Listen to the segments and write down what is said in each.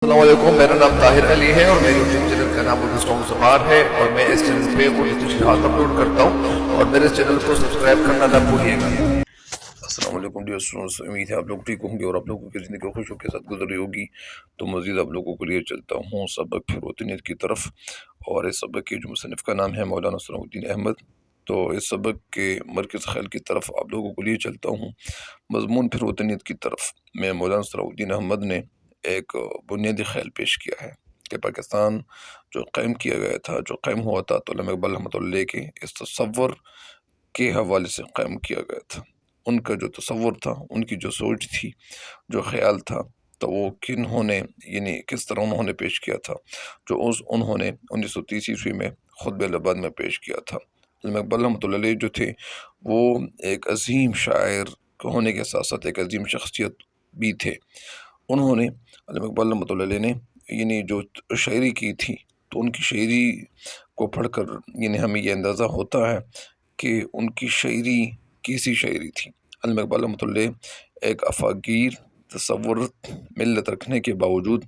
السلام علیکم، میرا نام طاہر علی ہے اور میرے یوٹیوب چینل کا نام اردو سانگ زبان ہے، اور میں اس چینل پہ اردو تشریحات اپلوڈ کرتا ہوں، اور میرے چینل کو سبسکرائب کرنا نہ بھولیے گا۔ السلام علیکم ڈیئر اسٹوڈنٹس، امید ہے آپ لوگ ٹھیک ہوں گے اور آپ لوگوں کی زندگی خوشیوں کے ساتھ گزر رہی ہوگی۔ تو مزید آپ لوگوں کے لیے چلتا ہوں سبق پھر وطنیت کی طرف، اور اس سبق کے جو مصنف کا نام ہے مولانا ثناء الدین احمد۔ تو اس سبق کے مرکز خیال کی طرف آپ لوگوں کے لیے چلتا ہوں، مضمون پھر وطنیت کی طرف میں مولانا ثناء الدین احمد نے ایک بنیادی خیال پیش کیا ہے کہ پاکستان جو قائم کیا گیا تھا، جو قائم ہوا تھا، تو علامہ اقبال رحمۃ اللہ کے اس تصور کے حوالے سے قائم کیا گیا تھا۔ ان کا جو تصور تھا، ان کی جو سوچ تھی، جو خیال تھا، تو وہ کنہوں نے یعنی کس طرح انہوں نے پیش کیا تھا، جو انہوں نے 1930 میں خطبہ لباد میں پیش کیا تھا۔ علامہ اقبال رحمۃ اللہ علیہ جو تھے، وہ ایک عظیم شاعر ہونے کے ساتھ ساتھ ایک عظیم شخصیت بھی تھے۔ انہوں نے علامہ اقبال رحمۃ اللہ علیہ نے یعنی جو شاعری کی تھی، تو ان کی شاعری کو پڑھ کر یعنی ہمیں یہ اندازہ ہوتا ہے کہ ان کی شاعری کیسی شاعری تھی۔ علامہ اقبال رحمۃ اللہ ایک افاقیر تصور ملت رکھنے کے باوجود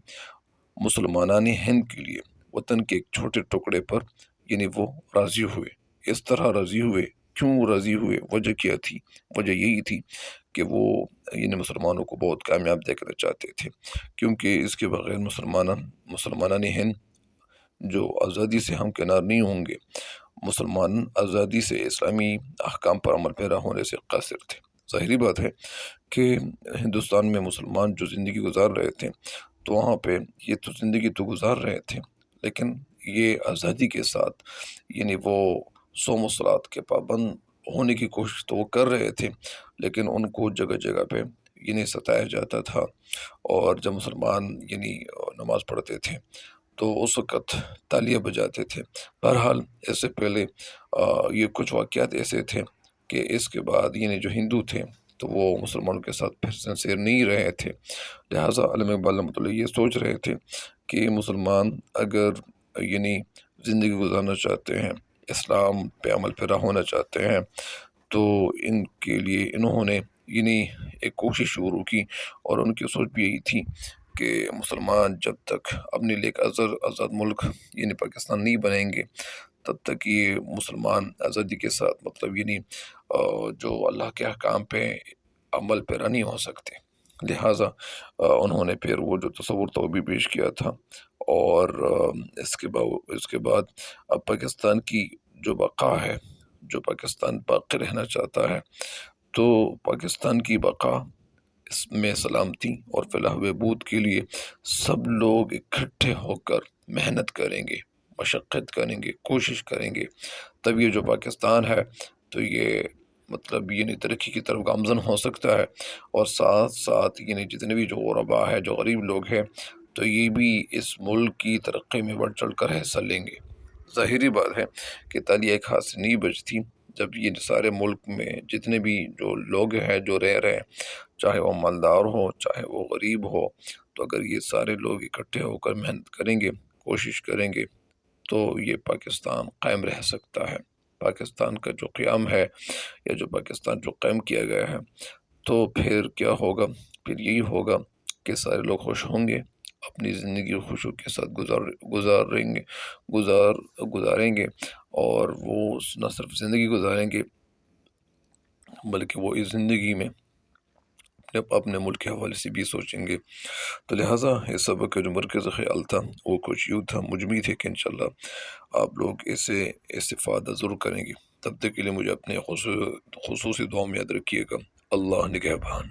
مسلمانان ہند کے لیے وطن کے ایک چھوٹے ٹکڑے پر یعنی وہ راضی ہوئے۔ اس طرح راضی ہوئے، کیوں راضی ہوئے، وجہ کیا تھی؟ وجہ یہی تھی کہ وہ یعنی مسلمانوں کو بہت کامیاب دیکھنا چاہتے تھے، کیونکہ اس کے بغیر مسلمانان ہند جو آزادی سے ہمکنار نہیں ہوں گے، مسلمان آزادی سے اسلامی احکام پر عمل پیرا ہونے سے قاصر تھے۔ ظاہری بات ہے کہ ہندوستان میں مسلمان جو زندگی گزار رہے تھے، تو وہاں پہ یہ تو زندگی تو گزار رہے تھے، لیکن یہ آزادی کے ساتھ یعنی وہ صوم و صلات کے پابند ہونے کی کوشش تو وہ کر رہے تھے، لیکن ان کو جگہ جگہ پہ یعنی ستایا جاتا تھا، اور جب مسلمان یعنی نماز پڑھتے تھے تو اس وقت تالیاں بجاتے تھے۔ بہرحال اس سے پہلے یہ کچھ واقعات ایسے تھے کہ اس کے بعد یعنی جو ہندو تھے تو وہ مسلمانوں کے ساتھ پھر سنسیر نہیں رہے تھے، لہٰذا علامہ اقبال رحمۃ اللہ یہ سوچ رہے تھے کہ مسلمان اگر یعنی زندگی گزارنا چاہتے ہیں، اسلام پہ عمل پیرا ہونا چاہتے ہیں، تو ان کے لیے انہوں نے یعنی ایک کوشش شروع کی، اور ان کی سوچ بھی یہی تھی کہ مسلمان جب تک اپنے لیے ایک آزاد ملک یعنی پاکستان نہیں بنیں گے، تب تک یہ مسلمان آزادی کے ساتھ مطلب یعنی جو اللہ کے احکام پہ عمل پیرا نہیں ہو سکتے۔ لہٰذا انہوں نے پھر وہ جو تصور تھا وہ بھی پیش کیا تھا، اور اس کے بعد اب پاکستان کی جو بقا ہے، جو پاکستان باقی رہنا چاہتا ہے، تو پاکستان کی بقا، اس میں سلامتی اور فلاح و بہبود کے لیے سب لوگ اکٹھے ہو کر محنت کریں گے، مشقت کریں گے، کوشش کریں گے، تب یہ جو پاکستان ہے تو یہ مطلب یعنی ترقی کی طرف گامزن ہو سکتا ہے، اور ساتھ ساتھ یعنی جتنے بھی جو غربا ہے، جو غریب لوگ ہیں، تو یہ بھی اس ملک کی ترقی میں بڑھ چڑھ کر حصہ لیں گے۔ ظاہری بات ہے کہ تالیاں ایک ہاتھ سے نہیں بجتی، جب یہ سارے ملک میں جتنے بھی جو لوگ ہیں جو رہ رہے ہیں، چاہے وہ مالدار ہو چاہے وہ غریب ہو، تو اگر یہ سارے لوگ اکٹھے ہو کر محنت کریں گے، کوشش کریں گے، تو یہ پاکستان قائم رہ سکتا ہے۔ پاکستان کا جو قیام ہے، یا جو پاکستان جو قائم کیا گیا ہے، تو پھر کیا ہوگا؟ پھر یہی ہوگا کہ سارے لوگ خوش ہوں گے، اپنی زندگی خوشیوں کے ساتھ گزاریں گے، اور وہ نہ صرف زندگی گزاریں گے بلکہ وہ اس زندگی میں اپنے ملک کے حوالے سے بھی سوچیں گے۔ تو لہٰذا اس سبق کا جو مرکز خیال تھا وہ کچھ یوں تھا، مجھ امید ہے کہ انشاءاللہ آپ لوگ اسے استفادہ ضرور کریں گے۔ تب تک کے لیے مجھے اپنے خصوصی دعاؤں میں یاد رکھیے گا۔ اللہ نگہبان۔